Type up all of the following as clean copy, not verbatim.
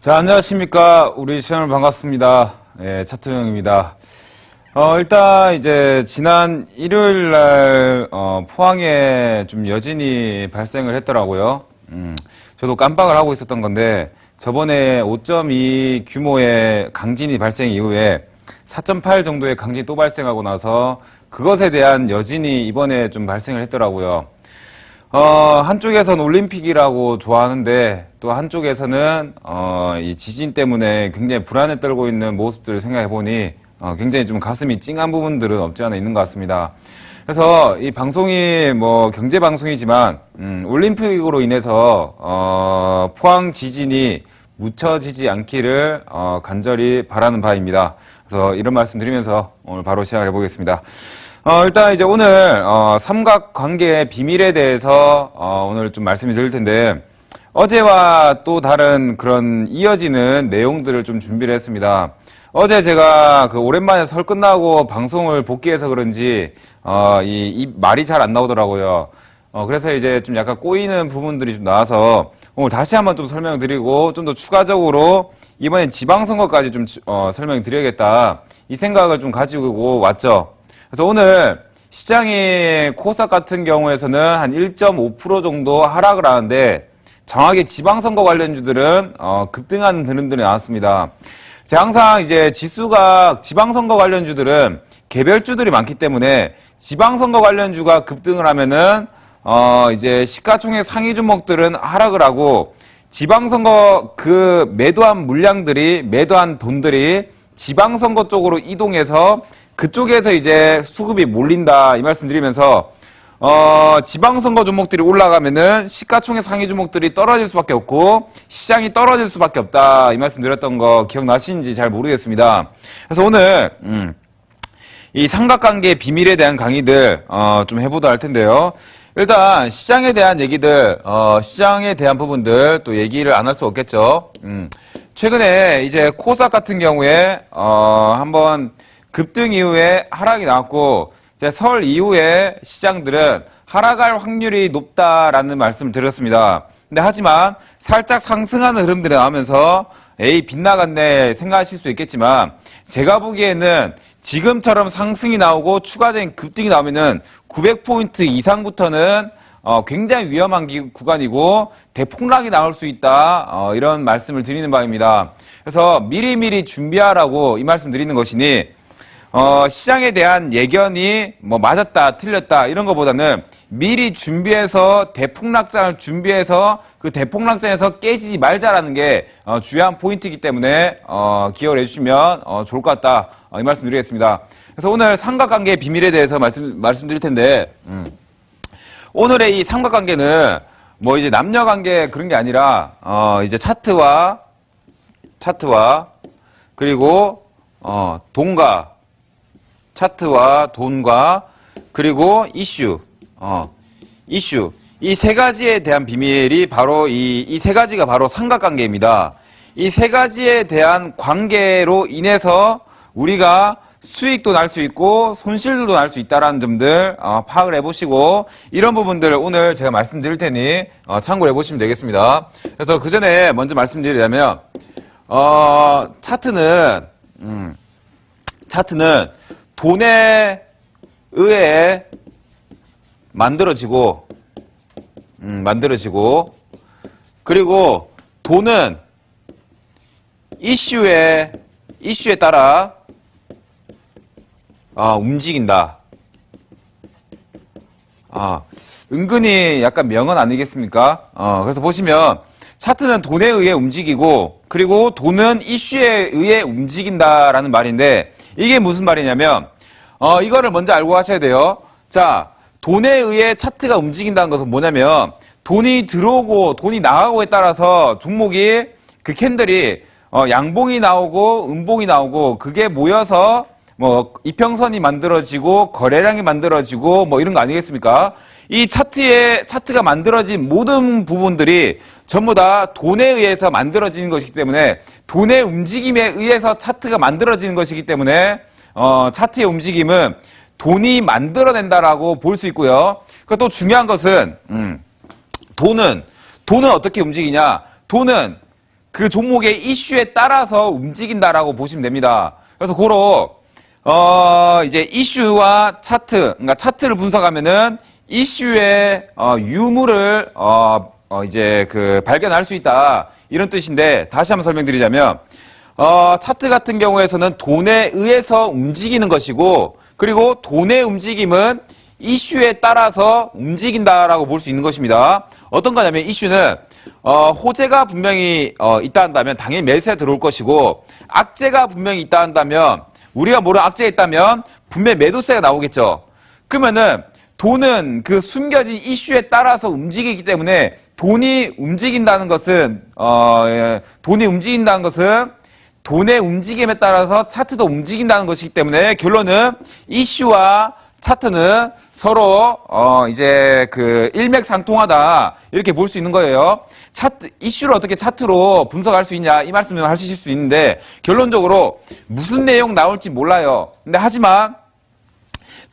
자, 안녕하십니까. 우리 시청자 반갑습니다. 예, 차트형입니다. 일단 이제 지난 일요일 날 포항에 좀 여진이 발생을 했더라고요. 저도 깜빡을 하고 있었던 건데 저번에 5.2 규모의 강진이 발생 이후에 4.8 정도의 강진이 또 발생하고 나서 그것에 대한 여진이 이번에 좀 발생을 했더라고요. 한쪽에서는 올림픽이라고 좋아하는데 또 한쪽에서는 이 지진 때문에 굉장히 불안에 떨고 있는 모습들을 생각해 보니 굉장히 좀 가슴이 찡한 부분들은 없지 않아 있는 것 같습니다. 그래서 이 방송이 뭐 경제 방송이지만 올림픽으로 인해서 포항 지진이 묻혀지지 않기를 간절히 바라는 바입니다. 그래서 이런 말씀 드리면서 오늘 바로 시작해 보겠습니다. 일단 이제 오늘 삼각관계의 비밀에 대해서 오늘 좀 말씀을 드릴 텐데 어제와 또 다른 그런 이어지는 내용들을 좀 준비를 했습니다. 어제 제가 오랜만에 설 끝나고 방송을 복귀해서 그런지 이 말이 잘 안 나오더라고요. 그래서 이제 좀 약간 꼬이는 부분들이 좀 나와서 오늘 다시 한번 좀 설명드리고 좀 더 추가적으로 이번엔 지방선거까지 좀 설명드려야겠다 이 생각을 좀 가지고 왔죠. 그래서 오늘 시장이 코스닥 같은 경우에서는 한 1.5% 정도 하락을 하는데 정확히 지방선거 관련주들은 급등하는 흐름들이 나왔습니다. 제가 항상 이제 지수가 지방선거 관련주들은 개별주들이 많기 때문에 지방선거 관련주가 급등을 하면은 이제 시가총액 상위 종목들은 하락을 하고 지방선거 그 매도한 물량들이 매도한 돈들이 지방선거 쪽으로 이동해서 그쪽에서 이제 수급이 몰린다 이 말씀 드리면서 지방선거 종목들이 올라가면은 시가총액 상위 종목들이 떨어질 수밖에 없고 시장이 떨어질 수밖에 없다 이 말씀 드렸던 거 기억나시는지 잘 모르겠습니다. 그래서 오늘 이 삼각관계의 비밀에 대한 강의들 좀 해보도록 할 텐데요. 일단 시장에 대한 얘기들 시장에 대한 부분들 또 얘기를 안 할 수 없겠죠. 최근에 이제 코스닥 같은 경우에 한번 급등 이후에 하락이 나왔고 이제 설 이후에 시장들은 하락할 확률이 높다라는 말씀을 드렸습니다. 근데 하지만 살짝 상승하는 흐름들이 나오면서 에이 빗나갔네 생각하실 수 있겠지만 제가 보기에는 지금처럼 상승이 나오고 추가적인 급등이 나오면은 900포인트 이상부터는 굉장히 위험한 구간이고 대폭락이 나올 수 있다 이런 말씀을 드리는 바입니다. 그래서 미리미리 준비하라고 이 말씀 드리는 것이니 시장에 대한 예견이 뭐 맞았다 틀렸다 이런 것보다는 미리 준비해서 대폭락장을 준비해서 그 대폭락장에서 깨지지 말자라는 게 중요한 포인트이기 때문에 기억을 해주시면 좋을 것 같다 이 말씀 드리겠습니다. 그래서 오늘 삼각관계의 비밀에 대해서 말씀드릴 텐데 오늘의 이 삼각관계는 뭐 이제 남녀관계 그런 게 아니라 이제 차트와 그리고 돈과 차트와 돈과 그리고 이슈 이 세 가지에 대한 비밀이 바로 이 세 가지가 바로 삼각관계입니다. 이 세 가지에 대한 관계로 인해서 우리가 수익도 날 수 있고 손실도 날 수 있다라는 점들 파악을 해보시고 이런 부분들 오늘 제가 말씀드릴 테니 참고를 해보시면 되겠습니다. 그래서 그 전에 먼저 말씀드리자면 차트는 돈에 의해 만들어지고 그리고 돈은 이슈에 따라 움직인다. 은근히 약간 명언 아니겠습니까? 그래서 보시면 차트는 돈에 의해 움직이고 그리고 돈은 이슈에 의해 움직인다라는 말인데 이게 무슨 말이냐면 이거를 먼저 알고 가셔야 돼요. 자, 돈에 의해 차트가 움직인다는 것은 뭐냐면 돈이 들어오고 돈이 나가고에 따라서 종목이 그 캔들이 양봉이 나오고 음봉이 나오고 그게 모여서 뭐 이평선이 만들어지고 거래량이 만들어지고 뭐 이런 거 아니겠습니까? 이 차트가 만들어진 모든 부분들이 전부 다 돈에 의해서 만들어지는 것이기 때문에 돈의 움직임에 의해서 차트가 만들어지는 것이기 때문에 차트의 움직임은 돈이 만들어낸다라고 볼 수 있고요. 그리고 또 중요한 것은 돈은 어떻게 움직이냐? 돈은 그 종목의 이슈에 따라서 움직인다라고 보시면 됩니다. 그래서 고로 이제 이슈와 차트, 그러니까 차트를 분석하면은 이슈의 유무를 이제 그 발견할 수 있다 이런 뜻인데 다시 한번 설명드리자면 차트 같은 경우에서는 돈에 의해서 움직이는 것이고 그리고 돈의 움직임은 이슈에 따라서 움직인다라고 볼 수 있는 것입니다. 어떤 거냐면 이슈는 호재가 분명히 있다 한다면 당연히 매수에 들어올 것이고 악재가 분명히 있다 한다면 우리가 모르는 악재가 있다면 분명히 매도세가 나오겠죠. 그러면은 돈은 그 숨겨진 이슈에 따라서 움직이기 때문에 돈이 움직인다는 것은 돈의 움직임에 따라서 차트도 움직인다는 것이기 때문에 결론은 이슈와 차트는 서로 이제 그 일맥상통하다 이렇게 볼 수 있는 거예요. 이슈를 어떻게 차트로 분석할 수 있냐 이 말씀을 하실 수 있는데 결론적으로 무슨 내용 나올지 몰라요. 근데 하지만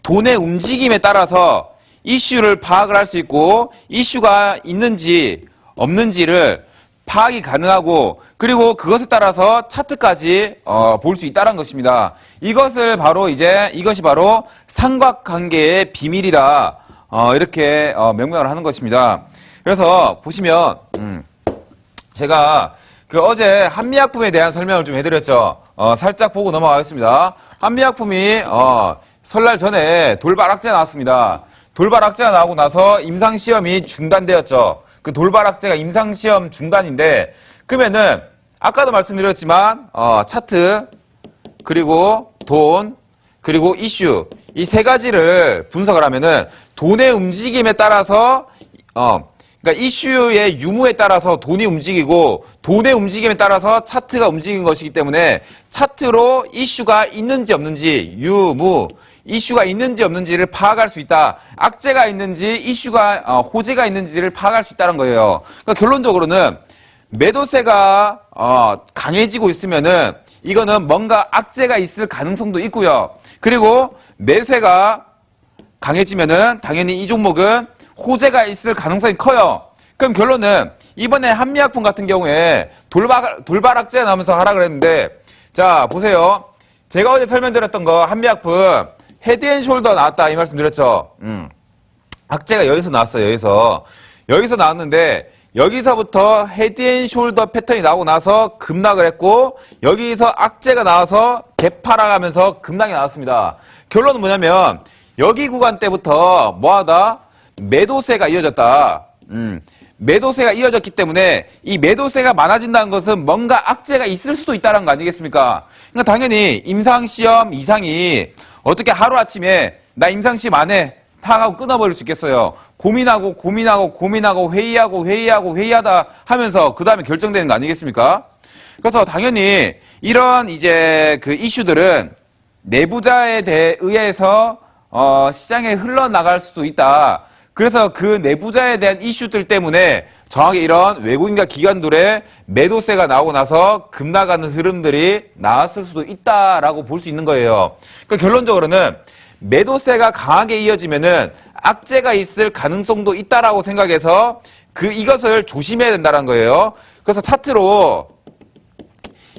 돈의 움직임에 따라서 이슈를 파악을 할 수 있고 이슈가 있는지 없는지를 파악이 가능하고 그리고 그것에 따라서 차트까지 볼 수 있다는 것입니다. 이것이 바로 삼각관계의 비밀이다. 이렇게 명명을 하는 것입니다. 그래서 보시면 제가 어제 한미약품에 대한 설명을 좀 해드렸죠. 살짝 보고 넘어가겠습니다. 한미약품이 설날 전에 돌발 악재가 나왔습니다. 돌발 악재가 나오고 나서 임상시험이 중단되었죠. 그 돌발 악재가 임상시험 중단인데 그러면은 아까도 말씀드렸지만 차트 그리고 돈 그리고 이슈 이 세 가지를 분석을 하면은 돈의 움직임에 따라서 그러니까 이슈의 유무에 따라서 돈이 움직이고 돈의 움직임에 따라서 차트가 움직이는 것이기 때문에 차트로 이슈가 있는지 없는지 유무 이슈가 있는지 없는지를 파악할 수 있다. 악재가 있는지 이슈가 호재가 있는지를 파악할 수 있다는 거예요. 그러니까 결론적으로는 매도세가 강해지고 있으면은 이거는 뭔가 악재가 있을 가능성도 있고요. 그리고 매수세가 강해지면은 당연히 이 종목은 호재가 있을 가능성이 커요. 그럼 결론은 이번에 한미약품 같은 경우에 돌발 악재가 나오면서 하락을 했는데 자 보세요. 제가 어제 설명드렸던 거 한미약품 헤드앤숄더 나왔다 이 말씀 드렸죠. 악재가 여기서 나왔어요. 여기서 나왔는데 여기서부터 헤드앤숄더 패턴이 나오고 나서 급락을 했고 여기서 악재가 나와서 개파락하면서 급락이 나왔습니다. 결론은 뭐냐면 여기 구간 때부터 뭐하다? 매도세가 이어졌다. 매도세가 이어졌기 때문에 이 매도세가 많아진다는 것은 뭔가 악재가 있을 수도 있다는 거 아니겠습니까? 그러니까 당연히 임상시험 이상이 어떻게 하루아침에 나 임상시험 안 해 탁 하고 끊어버릴 수 있겠어요. 고민하고 회의하다 하면서 그 다음에 결정되는 거 아니겠습니까? 그래서 당연히 이런 이제 그 이슈들은 내부자에 의해서 시장에 흘러나갈 수도 있다. 그래서 그 내부자에 대한 이슈들 때문에 정확히 이런 외국인과 기관들의 매도세가 나오고 나서 급락하는 흐름들이 나왔을 수도 있다라고 볼 수 있는 거예요. 그러니까 결론적으로는 매도세가 강하게 이어지면은 악재가 있을 가능성도 있다라고 생각해서 이것을 조심해야 된다는 거예요. 그래서 차트로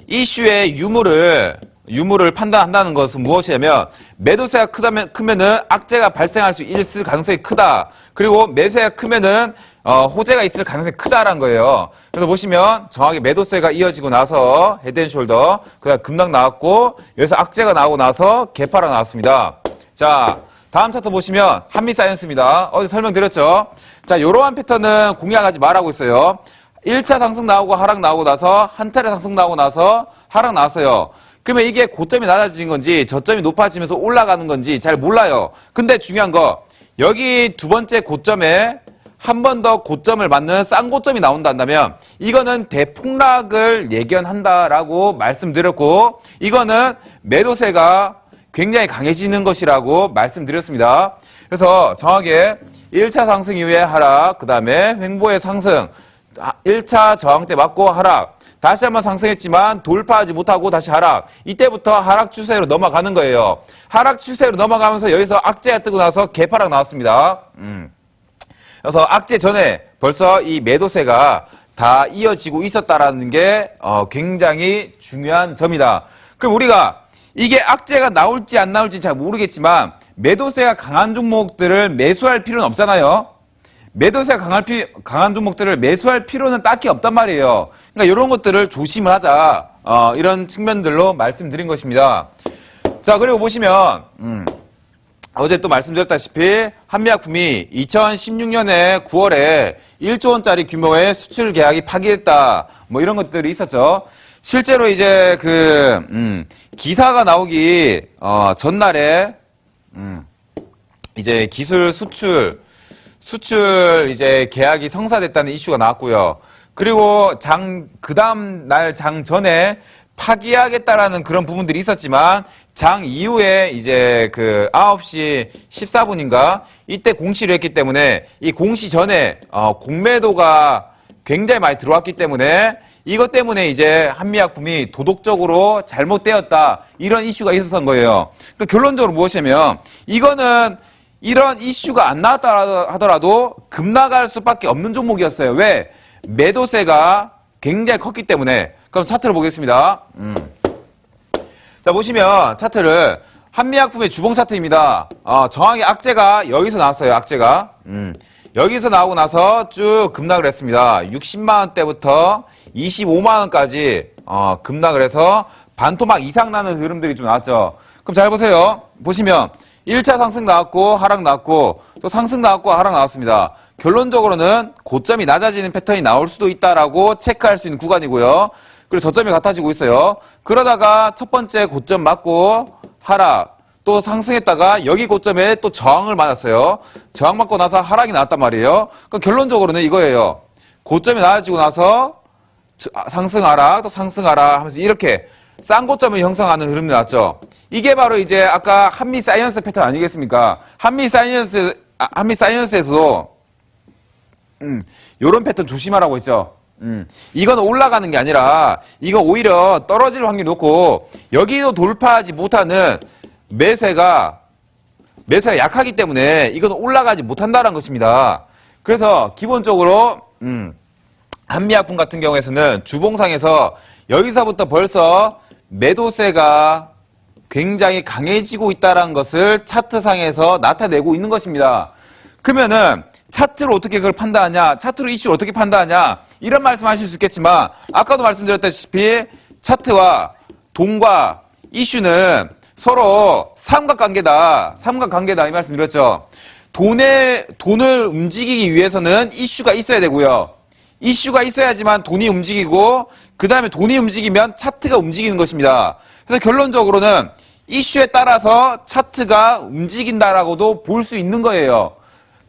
이슈의 유무를 판단한다는 것은 무엇이냐면 매도세가 크면은 악재가 발생할 수 있을 가능성이 크다. 그리고 매수세가 크면은 호재가 있을 가능성이 크다라는 거예요. 그래서 보시면 정확히 매도세가 이어지고 나서 헤드앤숄더 그다음 급락 나왔고 여기서 악재가 나오고 나서 개파락 나왔습니다. 자, 다음 차트 보시면 한미사이언스입니다. 어제 설명드렸죠. 자, 이러한 패턴은 공략하지 말라고 있어요. 1차 상승 나오고 하락 나오고 나서 한 차례 상승 나오고 나서 하락 나왔어요. 그러면 이게 고점이 낮아진 건지 저점이 높아지면서 올라가는 건지 잘 몰라요. 근데 중요한 거 여기 두 번째 고점에 한 번 더 고점을 맞는 싼 고점이 나온다 한다면 이거는 대폭락을 예견한다라고 말씀드렸고 이거는 매도세가 굉장히 강해지는 것이라고 말씀드렸습니다. 그래서 정확하게 1차 상승 이후에 하락, 그 다음에 횡보의 상승, 1차 저항 때 맞고 하락, 다시 한번 상승했지만 돌파하지 못하고 다시 하락. 이때부터 하락 추세로 넘어가는 거예요. 하락 추세로 넘어가면서 여기서 악재가 뜨고 나서 개파락 나왔습니다. 그래서 악재 전에 벌써 이 매도세가 다 이어지고 있었다라는 게 굉장히 중요한 점이다. 그럼 우리가 이게 악재가 나올지 안 나올지 잘 모르겠지만 매도세가 강한 종목들을 매수할 필요는 없잖아요. 매도세가 강한 종목들을 매수할 필요는 딱히 없단 말이에요. 그러니까 이런 것들을 조심을 하자. 이런 측면들로 말씀드린 것입니다. 자, 그리고 보시면 어제 또 말씀드렸다시피 한미약품이 2016년에 9월에 1조 원짜리 규모의 수출 계약이 파기됐다. 뭐 이런 것들이 있었죠. 실제로 이제 기사가 나오기 전날에 이제 기술 수출 이제 계약이 성사됐다는 이슈가 나왔고요. 그리고 그 다음 날 장 전에 파기하겠다라는 그런 부분들이 있었지만 장 이후에 이제 9시 14분인가 이때 공시를 했기 때문에 이 공시 전에 공매도가 굉장히 많이 들어왔기 때문에 이것 때문에 이제 한미약품이 도덕적으로 잘못되었다 이런 이슈가 있었던 거예요. 그러니까 결론적으로 무엇이냐면 이거는 이런 이슈가 안 나왔다 하더라도 급락할 수밖에 없는 종목이었어요. 왜? 매도세가 굉장히 컸기 때문에. 그럼 차트를 보겠습니다. 자, 보시면 차트를 한미약품의 주봉 차트입니다. 정확히 악재가 여기서 나왔어요. 악재가. 여기서 나오고 나서 쭉 급락을 했습니다. 60만 원대부터 25만 원까지 급락을 해서 반토막 이상 나는 흐름들이 좀 나왔죠. 그럼 잘 보세요. 보시면 1차 상승 나왔고 하락 나왔고 또 상승 나왔고 하락 나왔습니다. 결론적으로는 고점이 낮아지는 패턴이 나올 수도 있다라고 체크할 수 있는 구간이고요. 그리고 저점이 같아지고 있어요. 그러다가 첫 번째 고점 맞고 하락 또 상승했다가 여기 고점에 또 저항을 맞았어요. 저항 맞고 나서 하락이 나왔단 말이에요. 그럼 결론적으로는 이거예요. 고점이 낮아지고 나서 상승 하락 또 상승 하락 하면서 이렇게 쌍고점을 형성하는 흐름이 나왔죠. 이게 바로 이제 아까 한미 사이언스 패턴 아니겠습니까? 한미 사이언스에서도 요런 패턴 조심하라고 했죠. 이건 올라가는 게 아니라 이거 오히려 떨어질 확률이 높고 여기도 돌파하지 못하는 매수가 약하기 때문에 이건 올라가지 못한다는 것입니다. 그래서 기본적으로 한미약품 같은 경우에는 주봉상에서 여기서부터 벌써 매도세가 굉장히 강해지고 있다는 것을 차트상에서 나타내고 있는 것입니다. 그러면은 차트로 어떻게 그걸 판단하냐, 차트로 이슈를 어떻게 판단하냐 이런 말씀 하실 수 있겠지만 아까도 말씀드렸다시피 차트와 돈과 이슈는 서로 삼각관계다 이 말씀 드렸죠. 돈을 움직이기 위해서는 이슈가 있어야 되고요. 이슈가 있어야지만 돈이 움직이고 그 다음에 돈이 움직이면 차트가 움직이는 것입니다. 그래서 결론적으로는 이슈에 따라서 차트가 움직인다라고도 볼 수 있는 거예요.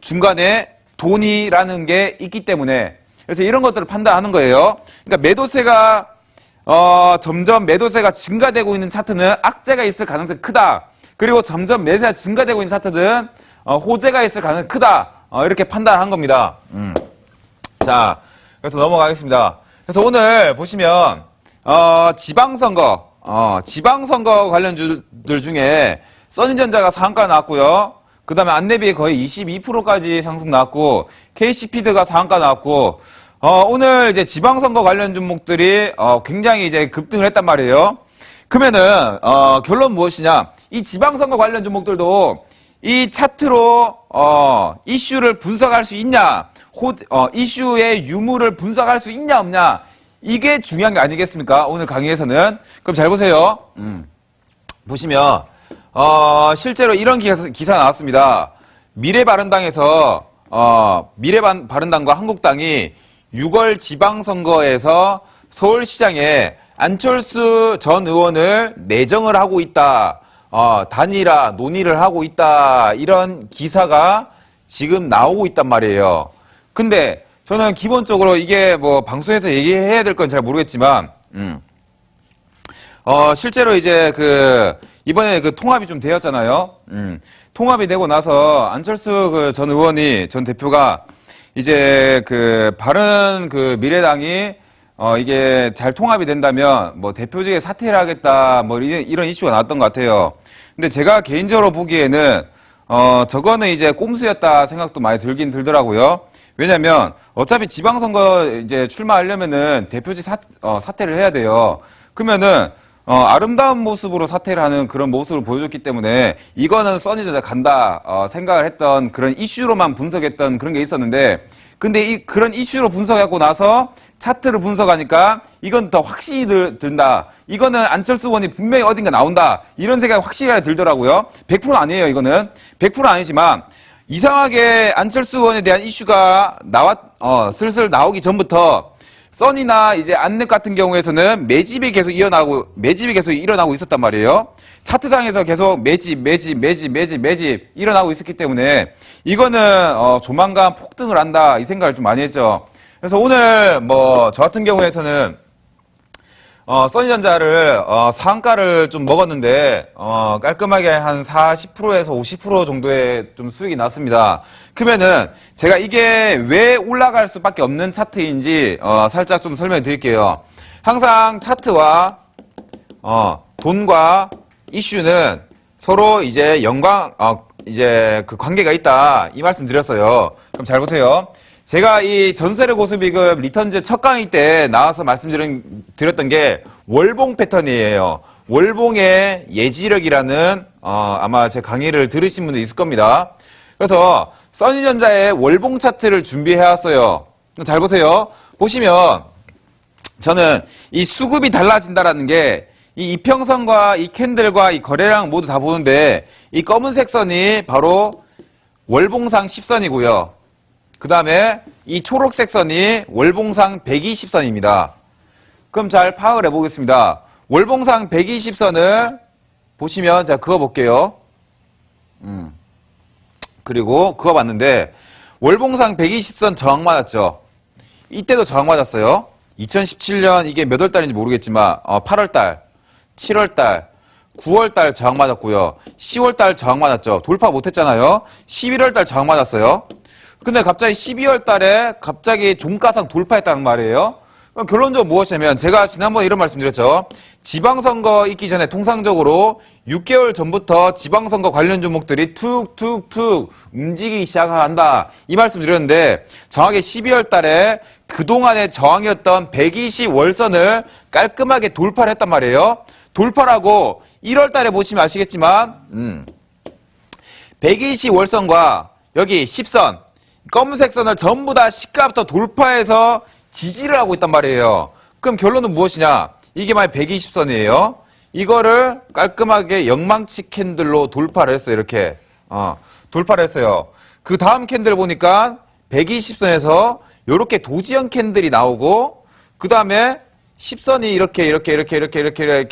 중간에 돈이라는 게 있기 때문에. 그래서 이런 것들을 판단하는 거예요. 그러니까 매도세가 점점 매도세가 증가되고 있는 차트는 악재가 있을 가능성이 크다. 그리고 점점 매수가 증가되고 있는 차트는 호재가 있을 가능성이 크다. 이렇게 판단한 겁니다. 자, 그래서 넘어가겠습니다. 그래서 오늘 보시면 지방선거 관련주들 중에 써니전자가 상한가 나왔고요. 그 다음에 안내비 거의 22%까지 상승 나왔고 KC피드가 상한가 나왔고 오늘 이제 지방선거 관련 종목들이 굉장히 이제 급등을 했단 말이에요. 그러면은 결론 무엇이냐? 이 지방선거 관련 종목들도 이 차트로 이슈를 분석할 수 있냐? 이슈의 유무를 분석할 수 있냐 없냐? 이게 중요한 게 아니겠습니까? 오늘 강의에서는. 그럼 잘 보세요. 보시면 실제로 이런 기사 나왔습니다. 미래바른당에서 미래바른당과 한국당이 6월 지방선거에서 서울시장에 안철수 전 의원을 내정을 하고 있다. 단일화 논의를 하고 있다. 이런 기사가 지금 나오고 있단 말이에요. 근데 저는 기본적으로 이게 뭐 방송에서 얘기해야 될 건 잘 모르겠지만 실제로 이제 이번에 통합이 좀 되었잖아요. 통합이 되고 나서 안철수 전 의원이 전 대표가 이제 바른 미래당이 이게 잘 통합이 된다면 뭐 대표직에 사퇴를 하겠다 뭐 이런 이슈가 나왔던 것 같아요. 근데 제가 개인적으로 보기에는 저거는 이제 꼼수였다 생각도 많이 들긴 들더라고요. 왜냐면 어차피 지방선거 이제 출마하려면은 대표직 사퇴를 해야 돼요. 그러면은 아름다운 모습으로 사퇴를 하는 그런 모습을 보여줬기 때문에 이거는 써니전자 간다 생각을 했던 그런 이슈로만 분석했던 그런 게 있었는데, 근데 그런 이슈로 분석하고 나서 차트를 분석하니까 이건 더 확신이 든다. 이거는 안철수 의원이 분명히 어딘가 나온다. 이런 생각이 확실하게 들더라고요. 100% 아니에요, 이거는. 100% 아니지만 이상하게 안철수 의원에 대한 이슈가 슬슬 나오기 전부터 써니나 이제 안랩 같은 경우에서는 매집이 계속 일어나고 있었단 말이에요. 차트상에서 계속 매집 일어나고 있었기 때문에 이거는 조만간 폭등을 한다 이 생각을 좀 많이 했죠. 그래서 오늘 저 같은 경우에서는 써니전자를 상한가를 좀 먹었는데 깔끔하게 한 40%에서 50% 정도의 좀 수익이 났습니다. 그러면은 제가 이게 왜 올라갈 수밖에 없는 차트인지 살짝 좀 설명해 드릴게요. 항상 차트와 돈과 이슈는 서로 이제 이제 그 관계가 있다 이 말씀 드렸어요. 그럼 잘 보세요. 제가 이 전세대 고수비급 리턴즈 첫 강의 때 나와서 말씀드렸던 게 월봉 패턴이에요. 월봉의 예지력이라는 아마 제 강의를 들으신 분도 있을 겁니다. 그래서 써니전자의 월봉 차트를 준비해 왔어요. 잘 보세요. 보시면 저는 이 수급이 달라진다라는 게 이 이평선과 이 캔들과 이 거래량 모두 다 보는데 이 검은색 선이 바로 월봉상 10선이고요. 그 다음에 이 초록색 선이 월봉상 120선입니다. 그럼 잘 파악을 해보겠습니다. 월봉상 120선을 보시면 제가 그어볼게요. 그리고 그어봤는데 월봉상 120선 저항 맞았죠. 이때도 저항 맞았어요. 2017년 이게 몇 월달인지 모르겠지만 8월달, 7월달, 9월달 저항 맞았고요. 10월달 저항 맞았죠. 돌파 못했잖아요. 11월달 저항 맞았어요. 근데 갑자기 12월 달에 갑자기 종가상 돌파했다는 말이에요. 그럼 결론적으로 무엇이냐면 제가 지난번에 이런 말씀 드렸죠. 지방선거 있기 전에 통상적으로 6개월 전부터 지방선거 관련 종목들이 툭툭툭 움직이기 시작한다. 이 말씀 드렸는데 정확히 12월 달에 그동안의 저항이었던 120월선을 깔끔하게 돌파를 했단 말이에요. 돌파라고 1월 달에 보시면 아시겠지만 120월선과 여기 10선 검은색 선을 전부 다 시가부터 돌파해서 지지를 하고 있단 말이에요. 그럼 결론은 무엇이냐? 이게 만약 120선이에요. 이거를 깔끔하게 영망치 캔들로 돌파를 했어요. 이렇게 돌파를 했어요. 그 다음 캔들 보니까 120선에서 이렇게 도지형 캔들이 나오고 그 다음에 10선이 이렇게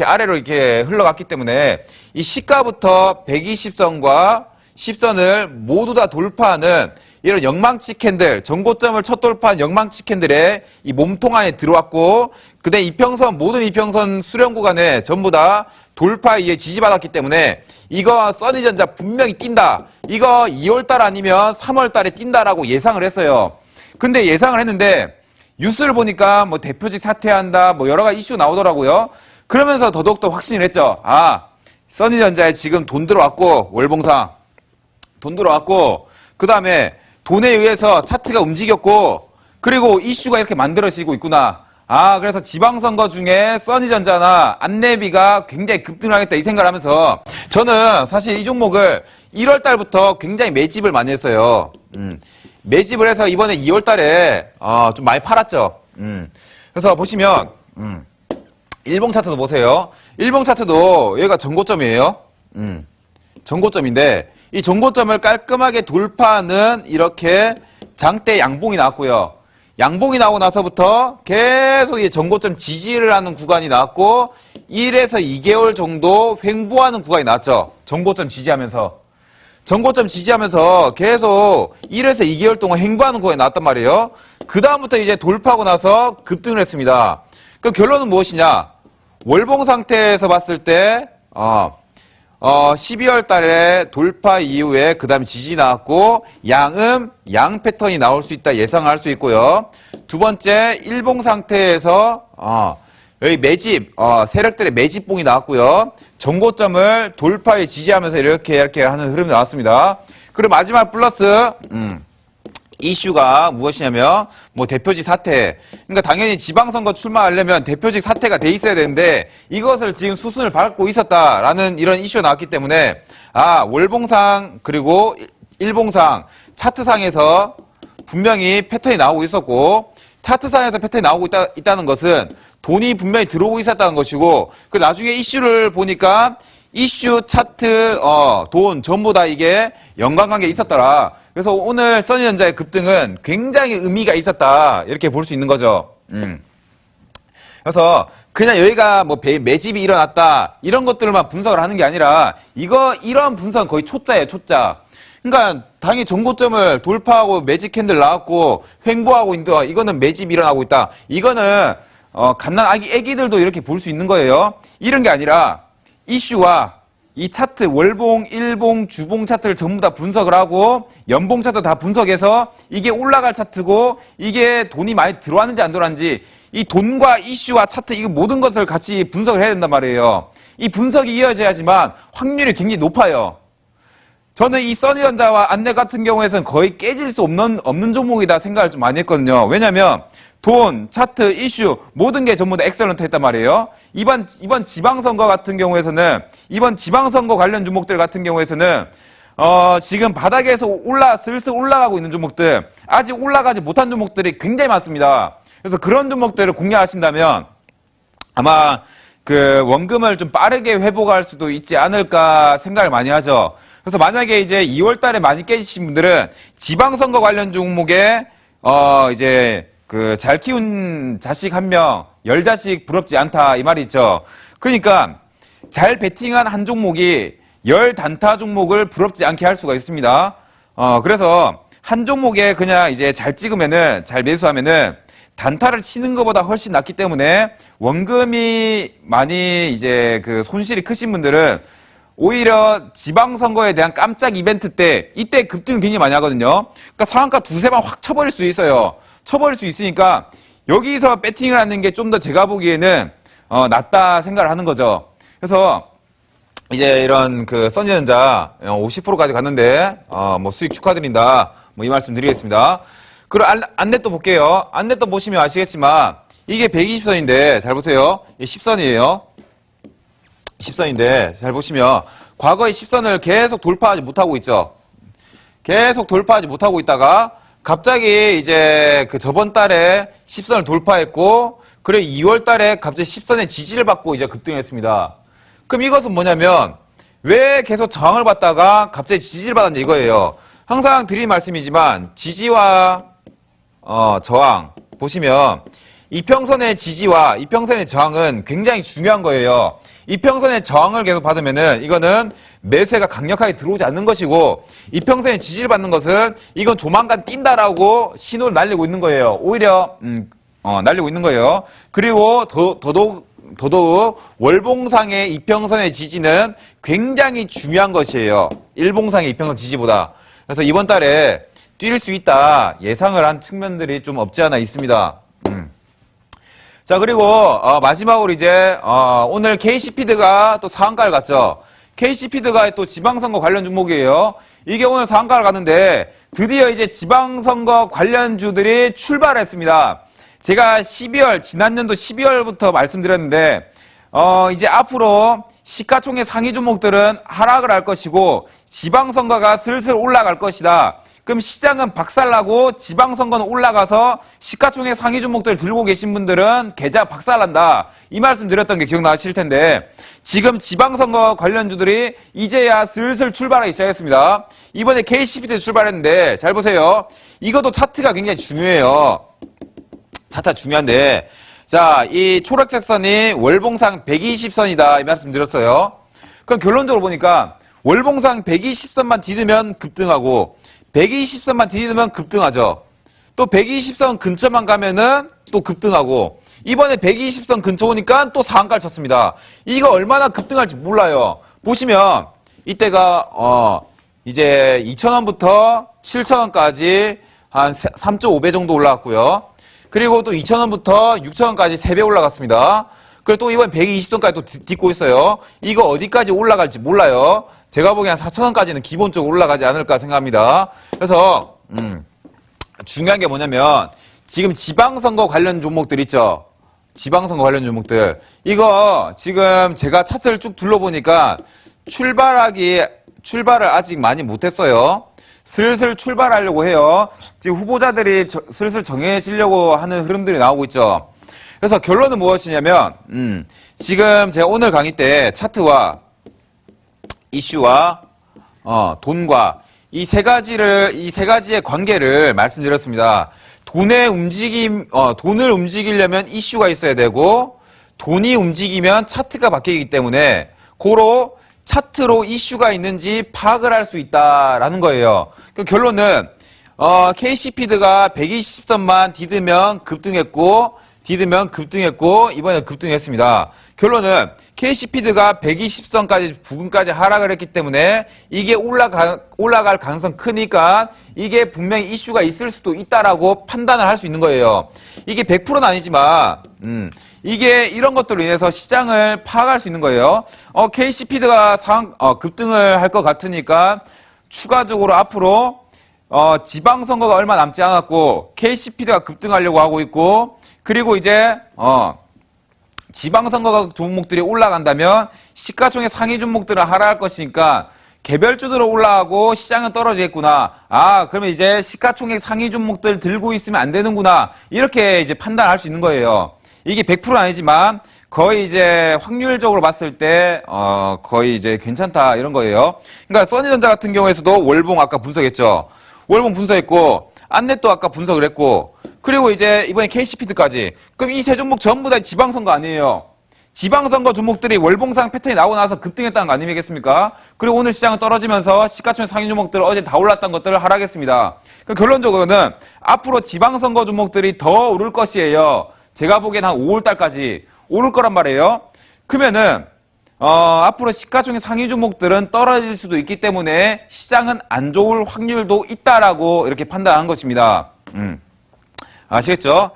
아래로 이렇게 흘러갔기 때문에 이 시가부터 120선과 10선을 모두 다 돌파하는 이런 영망치 캔들, 전고점을 첫 돌파한 영망치 캔들에 이 몸통 안에 들어왔고, 그다음 이평선, 모든 이평선 수렴 구간에 전부 다 돌파에 지지받았기 때문에 이거 써니전자 분명히 뛴다. 이거 2월달 아니면 3월달에 뛴다라고 예상을 했어요. 근데 예상을 했는데 뉴스를 보니까 뭐 대표직 사퇴한다, 뭐 여러 가지 이슈 나오더라고요. 그러면서 더더욱더 확신을 했죠. 써니전자에 지금 돈 들어왔고, 월봉상 돈 들어왔고, 그 다음에 돈에 의해서 차트가 움직였고, 그리고 이슈가 이렇게 만들어지고 있구나. 그래서 지방선거 중에 써니전자나 안내비가 굉장히 급등을 하겠다 이 생각을 하면서 저는 사실 이 종목을 1월 달부터 굉장히 매집을 많이 했어요. 매집을 해서 이번에 2월 달에 좀 많이 팔았죠. 그래서 보시면 일봉 차트도 보세요. 일봉 차트도 여기가 전고점이에요. 전고점인데 이 전고점을 깔끔하게 돌파하는 이렇게 장대 양봉이 나왔고요. 양봉이 나오고 나서부터 계속 이 전고점 지지를 하는 구간이 나왔고 1에서 2개월 정도 횡보하는 구간이 나왔죠. 전고점 지지하면서 계속 1에서 2개월 동안 횡보하는 구간이 나왔단 말이에요. 그 다음부터 이제 돌파하고 나서 급등을 했습니다. 그럼 결론은 무엇이냐? 월봉 상태에서 봤을 때 12월 달에 돌파 이후에 그 다음에 지지 나왔고 양 패턴이 나올 수 있다 예상할 수 있고요. 두 번째 일봉 상태에서 여기 매집 세력들의 매집봉이 나왔고요. 전고점을 돌파에 지지하면서 이렇게 하는 흐름이 나왔습니다. 그리고 마지막 플러스 이슈가 무엇이냐면 뭐 대표직 사퇴. 그러니까 당연히 지방선거 출마하려면 대표직 사퇴가 돼 있어야 되는데 이것을 지금 수순을 밟고 있었다라는 이런 이슈가 나왔기 때문에 월봉상 그리고 일봉상 차트상에서 분명히 패턴이 나오고 있었고 차트상에서 패턴이 나오고 있다는 것은 돈이 분명히 들어오고 있었다는 것이고 그 나중에 이슈를 보니까 이슈, 차트, 돈 전부 다 이게 연관관계가 있었더라. 그래서 오늘 써니전자의 급등은 굉장히 의미가 있었다. 이렇게 볼 수 있는 거죠. 그래서 그냥 여기가 뭐 매집이 일어났다. 이런 것들만 분석을 하는 게 아니라 이런 분석은 거의 초짜예요, 초짜. 그러니까 당연히 전고점을 돌파하고 매집 캔들 나왔고 횡보하고 있는데 이거는 매집이 일어나고 있다. 이거는 갓난 애기들도 이렇게 볼 수 있는 거예요. 이런 게 아니라 이슈와 이 차트 월봉, 일봉, 주봉 차트를 전부 다 분석을 하고 연봉 차트 다 분석해서 이게 올라갈 차트고 이게 돈이 많이 들어왔는지 안 들어왔는지 이 돈과 이슈와 차트 이 모든 것을 같이 분석을 해야 된단 말이에요. 이 분석이 이어져야지만 확률이 굉장히 높아요. 저는 이 써니전자와 안내 같은 경우에는 거의 깨질 수 없는 종목이다 생각을 좀 많이 했거든요. 왜냐면 돈, 차트, 이슈 모든 게 전부 다 엑셀런트 했단 말이에요. 이번 지방선거 같은 경우에서는 이번 지방선거 관련 종목들 같은 경우에서는 지금 바닥에서 슬슬 올라가고 있는 종목들 아직 올라가지 못한 종목들이 굉장히 많습니다. 그래서 그런 종목들을 공략하신다면 아마 그 원금을 좀 빠르게 회복할 수도 있지 않을까 생각을 많이 하죠. 그래서 만약에 이제 2월 달에 많이 깨지신 분들은 지방선거 관련 종목에 이제 그 잘 키운 자식 1명, 10자식 부럽지 않다 이 말이 있죠. 그러니까 잘 베팅한 한 종목이 10단타 종목을 부럽지 않게 할 수가 있습니다. 그래서 한 종목에 그냥 이제 잘 찍으면은 잘 매수하면은 단타를 치는 것보다 훨씬 낫기 때문에 원금이 많이 이제 그 손실이 크신 분들은 오히려 지방선거에 대한 깜짝 이벤트 때 이때 급등을 굉장히 많이 하거든요. 그러니까 상한가 두세 번 확 쳐버릴 수 있어요. 쳐버릴 수 있으니까 여기서 배팅을 하는 게 좀 더 제가 보기에는 낫다 생각을 하는 거죠. 그래서 이제 이런 그 써니전자 50%까지 갔는데 뭐 수익 축하드린다. 뭐 이 말씀 드리겠습니다. 그리고 안내 또 볼게요. 안내 또 보시면 아시겠지만 이게 120선인데 잘 보세요. 이게 10선이에요. 10선인데 잘 보시면 과거의 10선을 계속 돌파하지 못하고 있죠. 계속 돌파하지 못하고 있다가 갑자기 이제 그 저번 달에 10선을 돌파했고 그리고 2월 달에 갑자기 10선의 지지를 받고 이제 급등했습니다. 그럼 이것은 뭐냐면 왜 계속 저항을 받다가 갑자기 지지를 받았냐 이거예요. 항상 드린 말씀이지만 지지와 저항 보시면 이평선의 지지와 이평선의 저항은 굉장히 중요한 거예요. 이평선의 저항을 계속 받으면은 이거는 매수세가 강력하게 들어오지 않는 것이고 이평선의 지지를 받는 것은 이건 조만간 뛴다라고 신호를 날리고 있는 거예요. 오히려 날리고 있는 거예요. 그리고 더더욱 월봉상의 이평선의 지지는 굉장히 중요한 것이에요. 일봉상의 이평선 지지보다. 그래서 이번 달에 뛸 수 있다 예상을 한 측면들이 좀 없지 않아 있습니다. 자, 그리고 마지막으로 이제 오늘 KC피드가 또 상한가를 갔죠. KC피드가 또 지방선거 관련 종목이에요. 이게 오늘 상한가를 갔는데 드디어 이제 지방선거 관련주들이 출발했습니다. 제가 지난년도 12월부터 말씀드렸는데 이제 앞으로 시가총액 상위 종목들은 하락을 할 것이고 지방선거가 슬슬 올라갈 것이다. 그럼 시장은 박살나고 지방선거는 올라가서 시가총액 상위 종목들 들고 계신 분들은 계좌 박살난다. 이 말씀 드렸던 게 기억나실 텐데 지금 지방선거 관련주들이 이제야 슬슬 출발하기 시작했습니다. 이번에 KCPT 출발했는데 잘 보세요. 이것도 차트가 굉장히 중요해요. 차트가 중요한데 자, 이 초록색 선이 월봉상 120선이다. 이 말씀 드렸어요. 그럼 결론적으로 보니까 월봉상 120선만 디디면 급등하고 120선만 디디면 급등하죠. 또 120선 근처만 가면은 또 급등하고 이번에 120선 근처 오니까 또 상한가를 쳤습니다. 이거 얼마나 급등할지 몰라요. 보시면 이때가 이제 2,000원부터 7,000원까지 한 3.5배 정도 올라갔고요. 그리고 또 2,000원부터 6,000원까지 3배 올라갔습니다. 그리고 또 이번 120선까지 또 딛고 있어요. 이거 어디까지 올라갈지 몰라요. 제가 보기엔 4,000원까지는 기본적으로 올라가지 않을까 생각합니다. 그래서 중요한 게 뭐냐면 지금 지방선거 관련 종목들 있죠. 지방선거 관련 종목들. 이거 지금 제가 차트를 쭉 둘러보니까 출발을 아직 많이 못했어요. 슬슬 출발하려고 해요. 지금 후보자들이 슬슬 정해지려고 하는 흐름들이 나오고 있죠. 그래서 결론은 무엇이냐면 지금 제가 오늘 강의 때 차트와 이슈와 돈과 이 세 가지의 관계를 말씀드렸습니다. 돈을 움직이려면 이슈가 있어야 되고, 돈이 움직이면 차트가 바뀌기 때문에, 고로 차트로 이슈가 있는지 파악을 할 수 있다라는 거예요. 그 결론은, KC피드가 120선만 디드면 급등했고, 이번에 급등했습니다. 결론은 KC피드가 120선까지 부근까지 하락을 했기 때문에 이게 올라갈 가능성 크니까 이게 분명히 이슈가 있을 수도 있다라고 판단을 할 수 있는 거예요. 이게 100%는 아니지만 이게 이런 것들로 인해서 시장을 파악할 수 있는 거예요. KC피드가 급등을 할 것 같으니까 추가적으로 앞으로 지방선거가 얼마 남지 않았고 KC피드가 급등하려고 하고 있고, 그리고 이제 지방선거 종목들이 올라간다면 시가총액 상위 종목들은 하락할 것이니까 개별주들로 올라가고 시장은 떨어지겠구나. 그러면 이제 시가총액 상위 종목들 들고 있으면 안 되는구나. 이렇게 이제 판단할 수 있는 거예요. 이게 100%는 아니지만 거의 이제 확률적으로 봤을 때 거의 이제 괜찮다 이런 거예요. 그러니까 써니전자 같은 경우에서도 월봉 아까 분석했죠. 월봉 분석했고 안넷도 아까 분석을 했고, 그리고 이제 이번에 KC피드까지. 그럼 이 세 종목 전부 다 지방선거 아니에요. 지방선거 종목들이 월봉상 패턴이 나오고 나서 급등했다는 거 아니겠습니까? 그리고 오늘 시장은 떨어지면서 시가총액 상위 종목들 어제 다 올랐던 것들을 하락했습니다. 그러니까 결론적으로는 앞으로 지방선거 종목들이 더 오를 것이에요. 제가 보기엔 한 5월달까지 오를 거란 말이에요. 그러면은 앞으로 시가총액 상위 종목들은 떨어질 수도 있기 때문에 시장은 안 좋을 확률도 있다라고 이렇게 판단한 것입니다. 아시겠죠?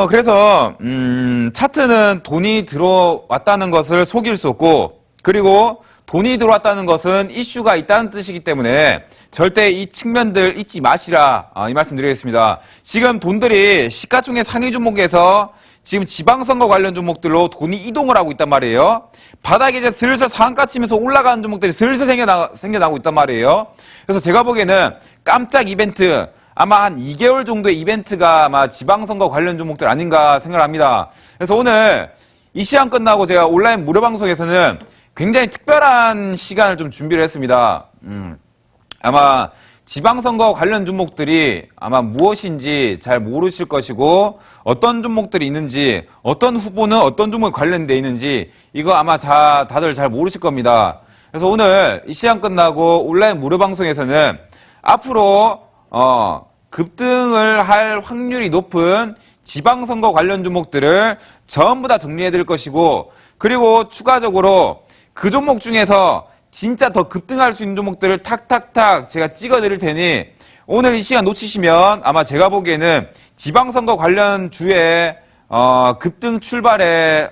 그래서 차트는 돈이 들어왔다는 것을 속일 수 없고, 그리고 돈이 들어왔다는 것은 이슈가 있다는 뜻이기 때문에 절대 이 측면들 잊지 마시라, 이 말씀 드리겠습니다. 지금 돈들이 시가총액 상위 종목에서 지금 지방선거 관련 종목들로 돈이 이동을 하고 있단 말이에요. 바닥에 이제 슬슬 상한가 치면서 올라가는 종목들이 슬슬 생겨나고 있단 말이에요. 그래서 제가 보기에는 깜짝 이벤트, 아마 한 2개월 정도의 이벤트가 아마 지방선거 관련 종목들 아닌가 생각을 합니다. 그래서 오늘 이 시간 끝나고 제가 온라인 무료 방송에서는 굉장히 특별한 시간을 좀 준비를 했습니다. 아마 지방선거 관련 종목들이 아마 무엇인지 잘 모르실 것이고, 어떤 종목들이 있는지, 어떤 후보는 어떤 종목에 관련돼 있는지 이거 아마 다들 잘 모르실 겁니다. 그래서 오늘 이 시간 끝나고 온라인 무료 방송에서는 앞으로 급등을 할 확률이 높은 지방선거 관련 종목들을 전부 다 정리해 드릴 것이고, 그리고 추가적으로 그 종목 중에서 진짜 더 급등할 수 있는 종목들을 탁탁탁 제가 찍어 드릴 테니 오늘 이 시간 놓치시면 아마 제가 보기에는 지방선거 관련 주에 급등 출발에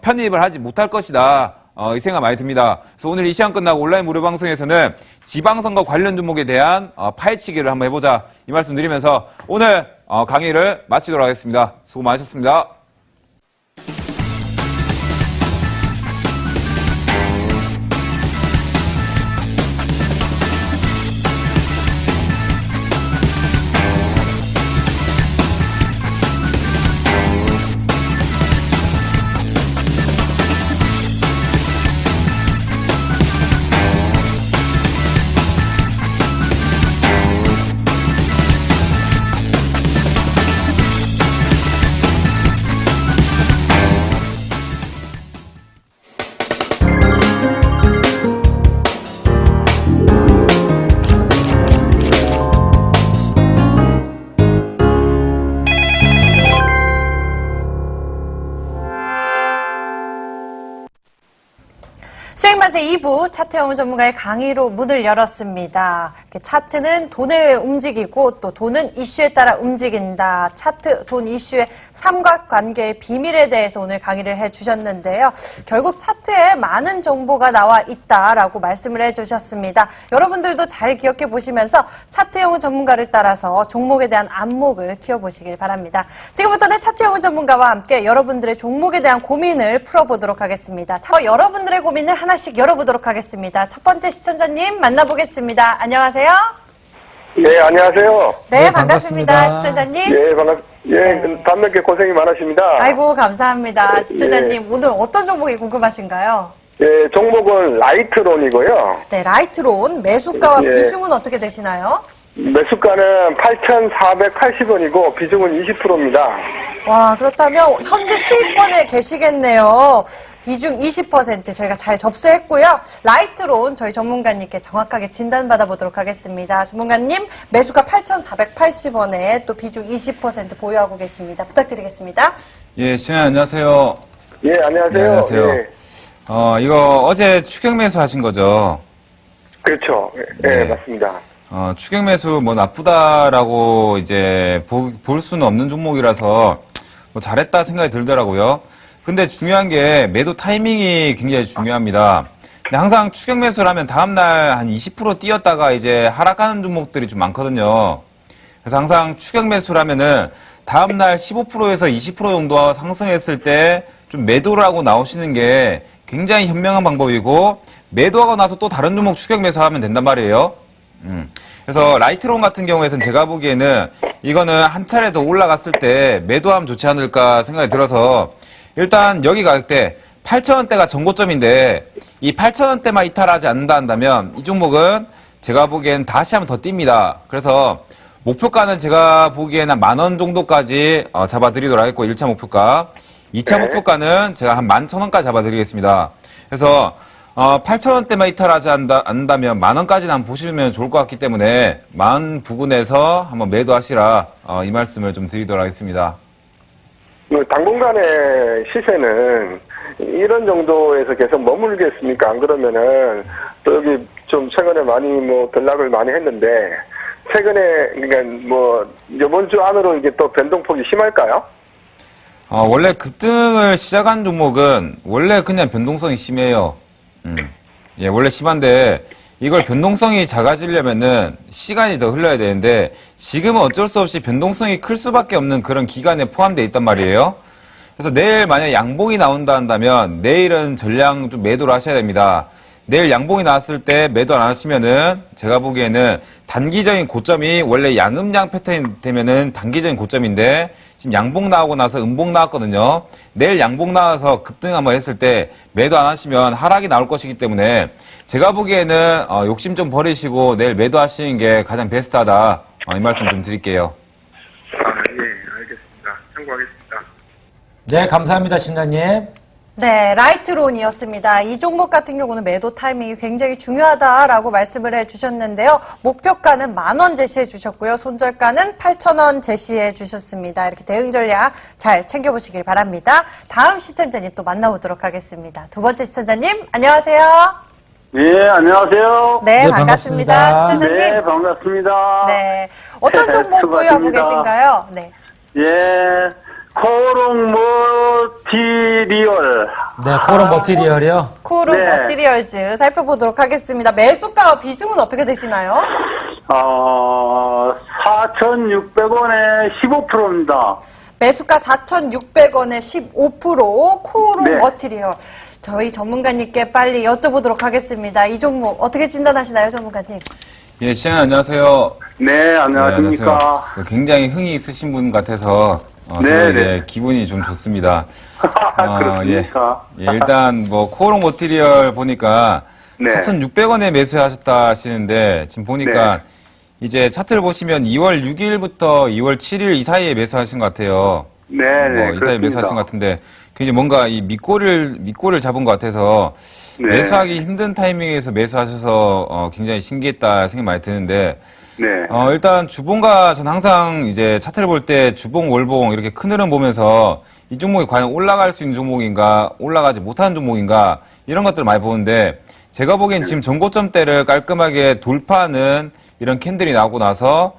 편입을 하지 못할 것이다, 이 생각 많이 듭니다. 그래서 오늘 이 시간 끝나고 온라인 무료 방송에서는 지방선거 관련 종목에 대한 파헤치기를 한번 해보자, 이 말씀 드리면서 오늘 강의를 마치도록 하겠습니다. 수고 많으셨습니다. 상반세 2부 차트영웅 전문가의 강의로 문을 열었습니다. 이렇게 차트는 돈에 움직이고 또 돈은 이슈에 따라 움직인다. 차트, 돈 이슈의 삼각관계의 비밀에 대해서 오늘 강의를 해주셨는데요. 결국 차트에 많은 정보가 나와 있다라고 말씀을 해주셨습니다. 여러분들도 잘 기억해 보시면서 차트영웅 전문가를 따라서 종목에 대한 안목을 키워보시길 바랍니다. 지금부터는 차트영웅 전문가와 함께 여러분들의 종목에 대한 고민을 풀어보도록 하겠습니다. 여러분들의 고민을 하나씩 열어보도록 하겠습니다. 첫 번째 시청자님 만나보겠습니다. 안녕하세요. 네, 안녕하세요. 네, 반갑습니다. 시청자님. 네. 밤늦게 고생이 많으십니다. 아이고, 감사합니다. 시청자님, 오늘 어떤 종목이 궁금하신가요? 예, 종목은 라이트론이고요. 네, 라이트론 매수가와 예. 비중은 어떻게 되시나요? 매수가는 8,480원이고 비중은 20%입니다. 와, 그렇다면 현재 수익권에 계시겠네요. 비중 20% 저희가 잘 접수했고요. 라이트론 저희 전문가님께 정확하게 진단받아 보도록 하겠습니다. 전문가님, 매수가 8,480원에 또 비중 20% 보유하고 계십니다. 부탁드리겠습니다. 예, 시청자 안녕하세요. 예, 안녕하세요. 네, 안녕하세요. 예, 이거 어제 추격 매수 하신 거죠? 그렇죠. 예, 네. 맞습니다. 추격 매수 뭐 나쁘다라고 이제 볼 수는 없는 종목이라서 뭐 잘했다 생각이 들더라고요. 근데 중요한 게 매도 타이밍이 굉장히 중요합니다. 근데 항상 추격 매수를 하면 다음날 한 20% 뛰었다가 이제 하락하는 종목들이 좀 많거든요. 그래서 항상 추격 매수를 하면은 다음날 15%에서 20% 정도 상승했을 때 좀 매도를 하고 나오시는 게 굉장히 현명한 방법이고, 매도하고 나서 또 다른 종목 추격 매수하면 된단 말이에요. 그래서 라이트론 같은 경우에는 제가 보기에는 이거는 한 차례 더 올라갔을 때 매도하면 좋지 않을까 생각이 들어서, 일단 여기 가격대 8,000원대가 전고점인데 이 8,000원대만 이탈하지 않는다 한다면 이 종목은 제가 보기엔 다시 한번 더 뜁니다. 그래서 목표가는 제가 보기에는 10,000원 정도까지 잡아드리도록 하겠고, 1차 목표가. 2차 네. 목표가는 제가 한 11,000원까지 잡아드리겠습니다. 그래서 8,000원대만 이탈하지 않는다면 10,000원까지는 한번 보시면 좋을 것 같기 때문에 10,000원 부근에서 한번 매도하시라, 이 말씀을 좀 드리도록 하겠습니다. 당분간의 시세는 이런 정도에서 계속 머물겠습니까? 안 그러면은 또 여기 좀 최근에 많이 뭐 변락을 많이 했는데, 최근에 그러니까 뭐 이번 주 안으로 이게 또 변동폭이 심할까요? 원래 급등을 시작한 종목은 원래 그냥 변동성이 심해요. 예, 원래 심한데 이걸 변동성이 작아지려면은 시간이 더 흘러야 되는데, 지금은 어쩔 수 없이 변동성이 클 수밖에 없는 그런 기간에 포함되어 있단 말이에요. 그래서 내일 만약 양봉이 나온다 한다면 내일은 전량 좀 매도를 하셔야 됩니다. 내일 양봉이 나왔을 때 매도 안 하시면은 제가 보기에는 단기적인 고점이, 원래 양음양 패턴이 되면은 단기적인 고점인데 지금 양봉 나오고 나서 음봉 나왔거든요. 내일 양봉 나와서 급등 한번 했을 때 매도 안 하시면 하락이 나올 것이기 때문에 제가 보기에는 욕심 좀 버리시고 내일 매도하시는 게 가장 베스트하다, 이 말씀 좀 드릴게요. 예, 알겠습니다. 참고하겠습니다. 네, 감사합니다, 신장님. 네, 라이트론이었습니다. 이 종목 같은 경우는 매도 타이밍이 굉장히 중요하다라고 말씀을 해주셨는데요. 목표가는 10,000원 제시해 주셨고요. 손절가는 8,000원 제시해 주셨습니다. 이렇게 대응 전략 잘 챙겨보시길 바랍니다. 다음 시청자님 또 만나보도록 하겠습니다. 두 번째 시청자님, 안녕하세요. 예, 안녕하세요. 네, 네, 반갑습니다. 반갑습니다. 시청자님. 네, 반갑습니다. 네, 어떤 종목 보유하고 수고하십니다. 계신가요? 네. 예, 코롱 머티리얼. 네, 코런 머티리얼이요. 코론 네. 머티리얼즈 살펴보도록 하겠습니다. 매수가와 비중은 어떻게 되시나요? 4,600원에 15%입니다. 매수가 4,600원에 15% 코론 네. 머티리얼. 저희 전문가님께 빨리 여쭤보도록 하겠습니다. 이 종목 어떻게 진단하시나요, 전문가님? 예, 시청자 안녕하세요. 네, 안녕하십니까. 네, 굉장히 흥이 있으신 분 같아서 네, 저는 네. 이제 기분이 좀 좋습니다. 그렇습니까? 예, 일단 뭐 코오롱 머티리얼 보니까 네. 4,600원에 매수하셨다 하시는데 지금 보니까 네. 이제 차트를 보시면 2월 6일부터 2월 7일 이 사이에 매수하신 것 같아요. 네, 네, 이 사이에 매수하신 것 같은데 굉장히 뭔가 이 밑골을 잡은 것 같아서 네. 매수하기 힘든 타이밍에서 매수하셔서 굉장히 신기했다 생각이 많이 드는데, 네. 일단 주봉과 전 항상 이제 차트를 볼 때 주봉, 월봉 이렇게 큰 흐름 보면서 이 종목이 과연 올라갈 수 있는 종목인가, 올라가지 못하는 종목인가 이런 것들을 많이 보는데 제가 보기엔 지금 전고점대를 깔끔하게 돌파하는 이런 캔들이 나오고 나서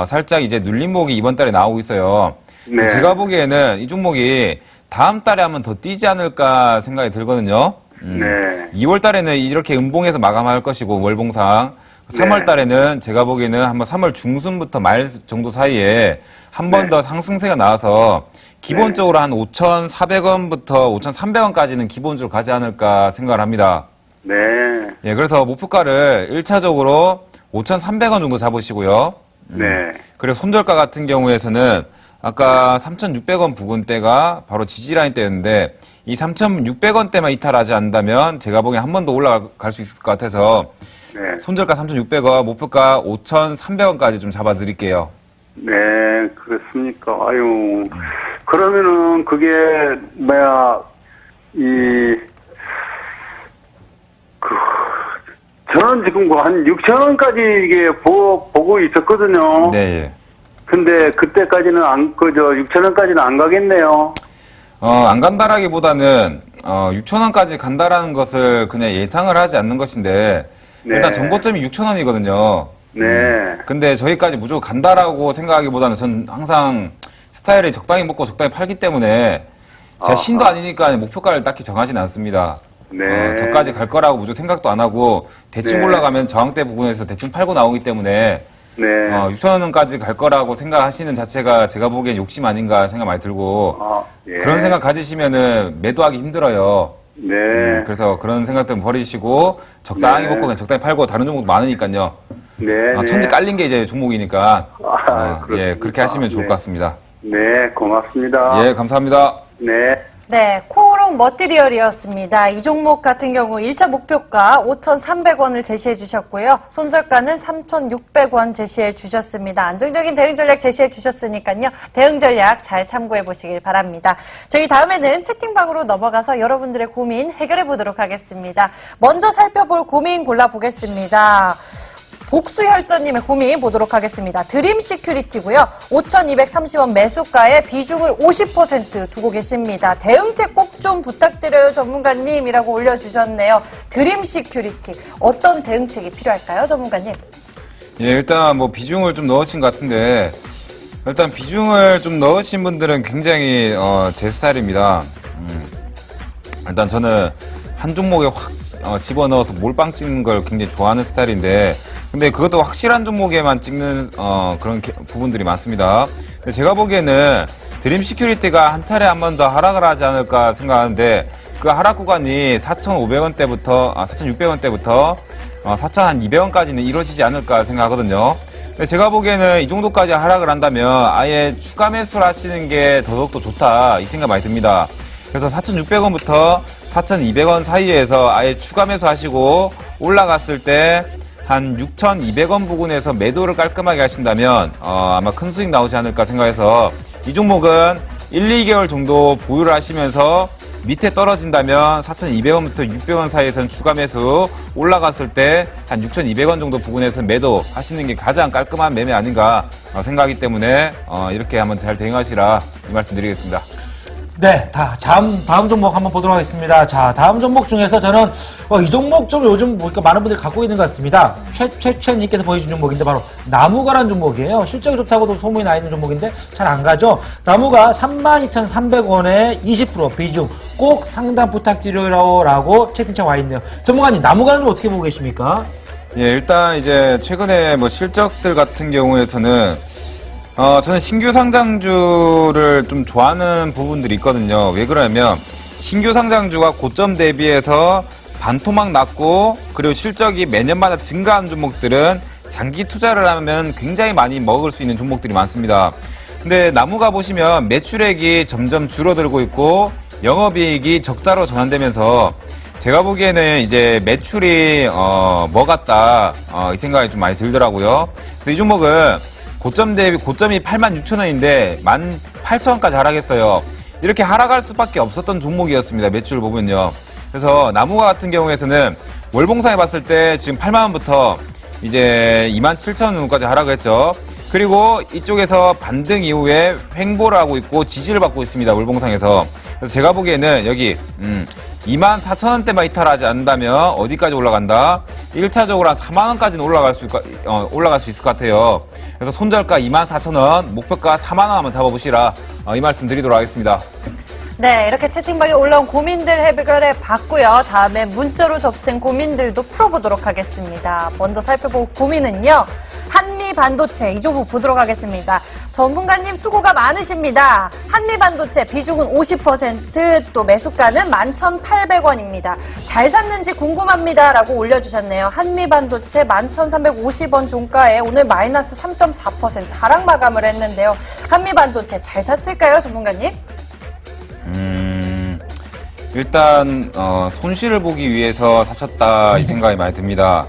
살짝 이제 눌림목이 이번 달에 나오고 있어요. 네. 제가 보기에는 이 종목이 다음 달에 한번 더 뛰지 않을까 생각이 들거든요. 네. 2월 달에는 이렇게 음봉에서 마감할 것이고 월봉상 3월 달에는 제가 보기에는 한번 3월 중순부터 말 정도 사이에 한 번 더 상승세가 나와서 기본적으로 한 5,400원부터 5,300원까지는 기본적으로 가지 않을까 생각을 합니다. 네. 예, 그래서 목표가를 1차적으로 5,300원 정도 잡으시고요. 네. 그리고 손절가 같은 경우에서는 아까 3,600원 부근대가 바로 지지라인 대였는데 이 3,600원대만 이탈하지 않는다면 제가 보기엔 한 번 더 올라갈 수 있을 것 같아서 네. 손절가 3,600원, 목표가 5,300원까지 좀 잡아드릴게요. 네, 그렇습니까? 아유, 그러면은 그게 저는 지금 한 6,000원까지 이게 보고 있었거든요. 네, 예. 근데 그때까지는 6,000원까지는 안 가겠네요. 안 간다라기보다는 6,000원까지 간다라는 것을 그냥 예상을 하지 않는 것인데 네. 일단 전고점이 6,000원이거든요. 네. 근데 저희까지 무조건 간다라고 생각하기보다는 전 항상 스타일을 적당히 먹고 적당히 팔기 때문에 제가 신도 아니니까 목표가를 딱히 정하진 않습니다. 네. 저까지 갈 거라고 무조건 생각도 안 하고 대충 네. 올라가면 저항대 부분에서 대충 팔고 나오기 때문에 네. 6,000원까지 갈 거라고 생각하시는 자체가 제가 보기엔 욕심 아닌가 생각 많이 들고 예. 그런 생각 가지시면은 매도하기 힘들어요. 네. 그래서 그런 생각들 버리시고 적당히 네. 먹고 그냥 적당히 팔고 다른 종목도 많으니까요. 네. 천지 깔린 게 이제 종목이니까 그렇습니까? 예, 그렇게 하시면 좋을 네. 것 같습니다. 네, 고맙습니다. 예, 감사합니다. 네. 네, 코오롱 머티리얼이었습니다. 이 종목 같은 경우 1차 목표가 5,300원을 제시해 주셨고요. 손절가는 3,600원 제시해 주셨습니다. 안정적인 대응 전략 제시해 주셨으니까요. 대응 전략 잘 참고해 보시길 바랍니다. 저희 다음에는 채팅방으로 넘어가서 여러분들의 고민 해결해 보도록 하겠습니다. 먼저 살펴볼 고민 골라보겠습니다. 복수혈전님의 고민 보도록 하겠습니다. 드림 시큐리티고요. 5,230원 매수가에 비중을 50% 두고 계십니다. 대응책 꼭 좀 부탁드려요 전문가님이라고 올려주셨네요. 드림 시큐리티 어떤 대응책이 필요할까요 전문가님? 예, 일단 뭐 비중을 좀 넣으신 것 같은데 일단 비중을 좀 넣으신 분들은 굉장히 제 스타일입니다. 일단 저는 한 종목에 확 집어넣어서 몰빵 찍는 걸 굉장히 좋아하는 스타일인데 근데 그것도 확실한 종목에만 찍는 그런 부분들이 많습니다. 근데 제가 보기에는 드림 시큐리티가 한 차례 한 번 더 하락을 하지 않을까 생각하는데 그 하락 구간이 4,500원대부터 4,600원대부터 4,200원까지는 이루어지지 않을까 생각하거든요. 근데 제가 보기에는 이 정도까지 하락을 한다면 아예 추가 매수를 하시는 게 더더욱더 좋다 이 생각 많이 듭니다. 그래서 4,600원부터 4,200원 사이에서 아예 추가 매수하시고 올라갔을 때 한 6,200원 부근에서 매도를 깔끔하게 하신다면 아마 큰 수익 나오지 않을까 생각해서 이 종목은 1, 2개월 정도 보유를 하시면서 밑에 떨어진다면 4,200원부터 600원 사이에서는 추가 매수 올라갔을 때 한 6,200원 정도 부근에서 매도 하시는 게 가장 깔끔한 매매 아닌가 생각하기 때문에 이렇게 한번 잘 대응하시라 이 말씀 드리겠습니다. 네, 다음 종목 한번 보도록 하겠습니다. 자, 다음 종목 중에서 저는 이 종목 좀 요즘 보니까 많은 분들이 갖고 있는 것 같습니다. 최님께서 보여준 종목인데 바로 나무가라는 종목이에요. 실적이 좋다고도 소문이 나 있는 종목인데 잘 안 가죠. 나무가 32,300원에 20% 비중 꼭 상담 부탁드려요라고 채팅창 와 있네요. 전문가님, 나무가는 좀 어떻게 보고 계십니까? 예, 일단 이제 최근에 뭐 실적들 같은 경우에서는 저는 신규 상장주를 좀 좋아하는 부분들이 있거든요. 왜 그러냐면 신규 상장주가 고점 대비해서 반토막 났고 그리고 실적이 매년마다 증가하는 종목들은 장기 투자를 하면 굉장히 많이 먹을 수 있는 종목들이 많습니다. 근데 나무가 보시면 매출액이 점점 줄어들고 있고 영업이익이 적자로 전환되면서 제가 보기에는 이제 매출이 뭐 같다 이 생각이 좀 많이 들더라고요. 그래서 이 종목은 고점 대비 고점이 86,000원인데 18,000원까지 하락했어요. 이렇게 하락할 수밖에 없었던 종목이었습니다. 매출을 보면요. 그래서 나무가 같은 경우에서는 월봉상에 봤을 때 지금 8만원부터 이제 27,000원까지 하락을 했죠. 그리고 이쪽에서 반등 이후에 횡보를 하고 있고 지지를 받고 있습니다. 월봉상에서. 그래서 제가 보기에는 여기 24,000원대만 이탈하지 않는다면 어디까지 올라간다? 1차적으로 한 4만원까지는 올라갈 수 있을 것 같아요. 그래서 손절가 24,000원, 목표가 4만원 한번 잡아보시라. 이 말씀 드리도록 하겠습니다. 네, 이렇게 채팅방에 올라온 고민들 해결해 봤고요. 다음에 문자로 접수된 고민들도 풀어보도록 하겠습니다. 먼저 살펴볼 고민은요. 한미반도체, 이 종목 보도록 하겠습니다. 전문가님 수고가 많으십니다. 한미반도체 비중은 50%, 또 매수가는 11,800원입니다. 잘 샀는지 궁금합니다. 라고 올려주셨네요. 한미반도체 11,350원 종가에 오늘 마이너스 3.4% 하락 마감을 했는데요. 한미반도체 잘 샀을까요, 전문가님? 일단 손실을 보기 위해서 사셨다 이 생각이 많이 듭니다.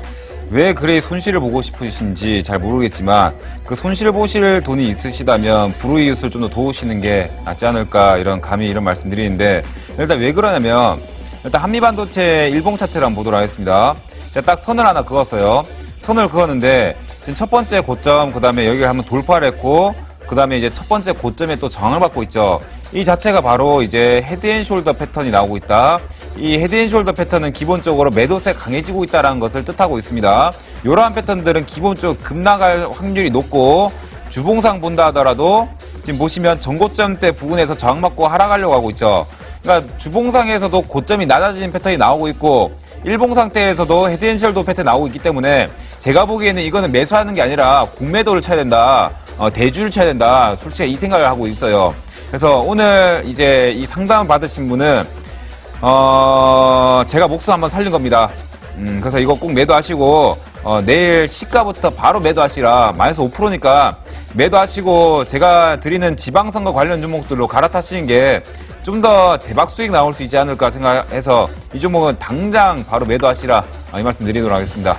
왜 그래 손실을 보고 싶으신지 잘 모르겠지만 그 손실 보실 돈이 있으시다면 불우이웃을 좀 더 도우시는 게 낫지 않을까 감히 이런 말씀 드리는데, 일단 왜 그러냐면 일단 한미반도체 일봉 차트를 한번 보도록 하겠습니다. 제가 딱 선을 하나 그었어요. 선을 그었는데 지금 첫 번째 고점, 그 다음에 여기를 한번 돌파를 했고, 그 다음에 이제 첫 번째 고점에 또 저항을 받고 있죠. 이 자체가 바로 이제 헤드앤숄더 패턴이 나오고 있다. 이 헤드앤숄더 패턴은 기본적으로 매도세 강해지고 있다는 것을 뜻하고 있습니다. 이러한 패턴들은 기본적으로 급락할 확률이 높고, 주봉상 본다 하더라도 지금 보시면 전고점대 부근에서 저항받고 하락하려고 하고 있죠. 그러니까 주봉상에서도 고점이 낮아지는 패턴이 나오고 있고, 일봉 상태에서도 헤드앤숄더 패턴이 나오고 있기 때문에 제가 보기에는 이거는 매수하는 게 아니라 공매도를 쳐야 된다. 대주를 쳐야 된다. 솔직히 이 생각을 하고 있어요. 그래서 오늘 이제 이 상담 받으신 분은 제가 목숨 한번 살린 겁니다. 그래서 이거 꼭 매도하시고 내일 시가부터 바로 매도하시라. 마이너스 5%니까 매도하시고 제가 드리는 지방선거 관련 종목들로 갈아타시는 게 좀 더 대박 수익 나올 수 있지 않을까 생각해서 이 종목은 당장 바로 매도하시라. 이 말씀 드리도록 하겠습니다.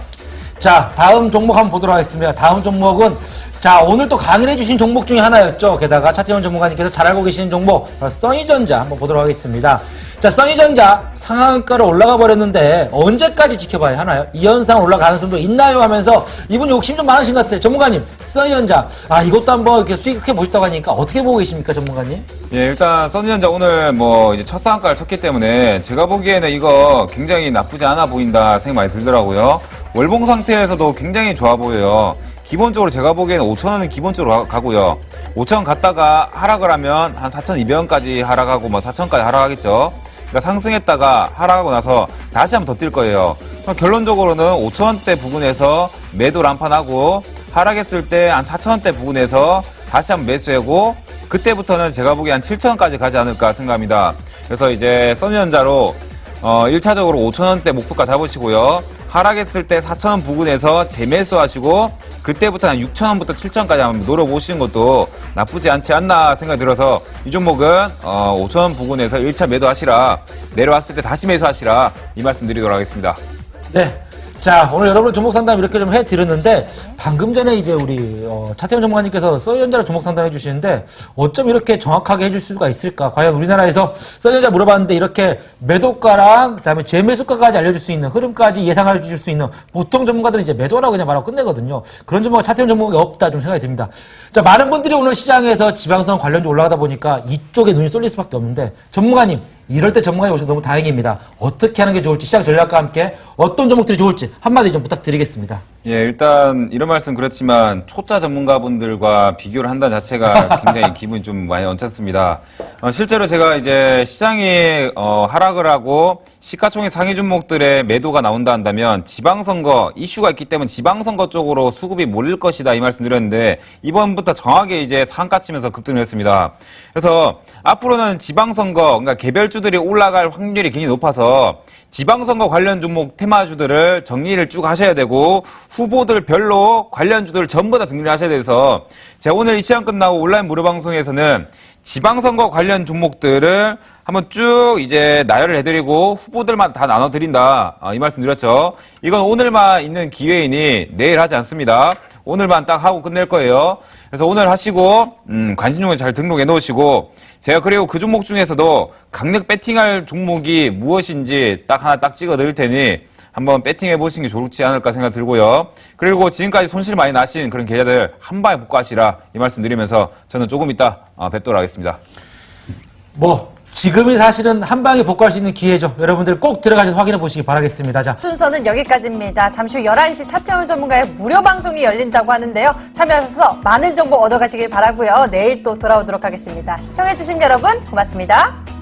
자, 다음 종목 한번 보도록 하겠습니다. 다음 종목은 자, 오늘 또 강의를 해주신 종목 중에 하나였죠. 게다가 차태현 전문가님께서 잘 알고 계시는 종목, 써니전자 한번 보도록 하겠습니다. 자, 써니전자 상한가로 올라가 버렸는데 언제까지 지켜봐야 하나요? 이 현상 올라가는 가능성도 있나요? 하면서 이분 욕심 좀 많으신 것 같아요. 전문가님, 써니전자, 이것도 한번 이렇게 수익해 보셨다고 하니까 어떻게 보고 계십니까, 전문가님? 예, 일단 써니전자 오늘 이제 첫 상한가를 쳤기 때문에 제가 보기에는 이거 굉장히 나쁘지 않아 보인다 생각 많이 들더라고요. 월봉 상태에서도 굉장히 좋아 보여요. 기본적으로 제가 보기에는 5,000원은 기본적으로 가고요. 5,000원 갔다가 하락을 하면 한 4,200원까지 하락하고 4,000원까지 하락하겠죠. 그러니까 상승했다가 하락하고 나서 다시 한번 더 뛸 거예요. 결론적으로는 5,000원대 부근에서 매도를 한 판 하고, 하락했을 때 한 4,000원대 부근에서 다시 한번 매수하고, 그때부터는 제가 보기에 한 7,000원까지 가지 않을까 생각합니다. 그래서 이제 써니전자로 1차적으로 5,000원대 목표가 잡으시고요. 하락했을 때 4,000원 부근에서 재매수하시고, 그때부터 한 6,000원부터 7,000원까지 한번 노려보시는 것도 나쁘지 않지 않나 생각이 들어서 이 종목은 5,000원 부근에서 1차 매도하시라. 내려왔을 때 다시 매수하시라. 이 말씀 드리도록 하겠습니다. 네. 자, 오늘 여러분 종목 상담 이렇게 좀 해드렸는데, 방금 전에 이제 우리, 차태현 전문가님께서 써니전자로 종목 상담 해주시는데, 어쩜 이렇게 정확하게 해줄 수가 있을까? 과연 우리나라에서 써니전자 물어봤는데, 이렇게 매도가랑, 그 다음에 재매수가까지 알려줄 수 있는, 흐름까지 예상해 줄 수 있는, 보통 전문가들은 이제 매도하라고 그냥 말하고 끝내거든요. 그런 전문가, 차태현 전문가가 없다, 좀 생각이 듭니다. 자, 많은 분들이 오늘 시장에서 지방선 관련주 올라가다 보니까 이쪽에 눈이 쏠릴 수밖에 없는데, 전문가님, 이럴 때 전문가님 오셔서 너무 다행입니다. 어떻게 하는 게 좋을지, 시장 전략과 함께 어떤 종목들이 좋을지 한마디 좀 부탁드리겠습니다. 예, 일단 이런 말씀 그렇지만 초짜 전문가분들과 비교를 한다는 자체가 굉장히 기분이 좀 많이 언짢습니다. 실제로 제가 이제 시장이 하락을 하고 시가총액 상위 종목들의 매도가 나온다 한다면 지방선거 이슈가 있기 때문에 지방선거 쪽으로 수급이 몰릴 것이다 이 말씀 드렸는데, 이번부터 정확하게 이제 상한가 치면서 급등을 했습니다. 그래서 앞으로는 지방선거, 그러니까 개별주들이 올라갈 확률이 굉장히 높아서 지방선거 관련 종목 테마주들을 정리를 쭉 하셔야 되고, 후보들별로 관련주들을 전부 다 정리를 하셔야 돼서 제가 오늘 이 시간 끝나고 온라인 무료 방송에서는 지방선거 관련 종목들을 한번 쭉 이제 나열을 해드리고 후보들만 다 나눠드린다. 이 말씀 드렸죠. 이건 오늘만 있는 기회이니 내일 하지 않습니다. 오늘만 딱 하고 끝낼 거예요. 그래서 오늘 하시고 관심 종목 잘 등록해 놓으시고, 제가 그리고 그 종목 중에서도 강력 배팅할 종목이 무엇인지 딱 하나 딱 찍어 드릴 테니 한번 배팅해 보시는 게 좋지 않을까 생각 들고요. 그리고 지금까지 손실 많이 나신 그런 계좌들 한 방에 복구하시라 이 말씀 드리면서 저는 조금 이따 뵙도록 하겠습니다. 지금이 사실은 한 방에 복구할 수 있는 기회죠. 여러분들 꼭 들어가셔서 확인해 보시기 바라겠습니다. 자, 순서는 여기까지입니다. 잠시 후 11시 차태현 전문가의 무료 방송이 열린다고 하는데요. 참여하셔서 많은 정보 얻어가시길 바라고요. 내일 또 돌아오도록 하겠습니다. 시청해주신 여러분 고맙습니다.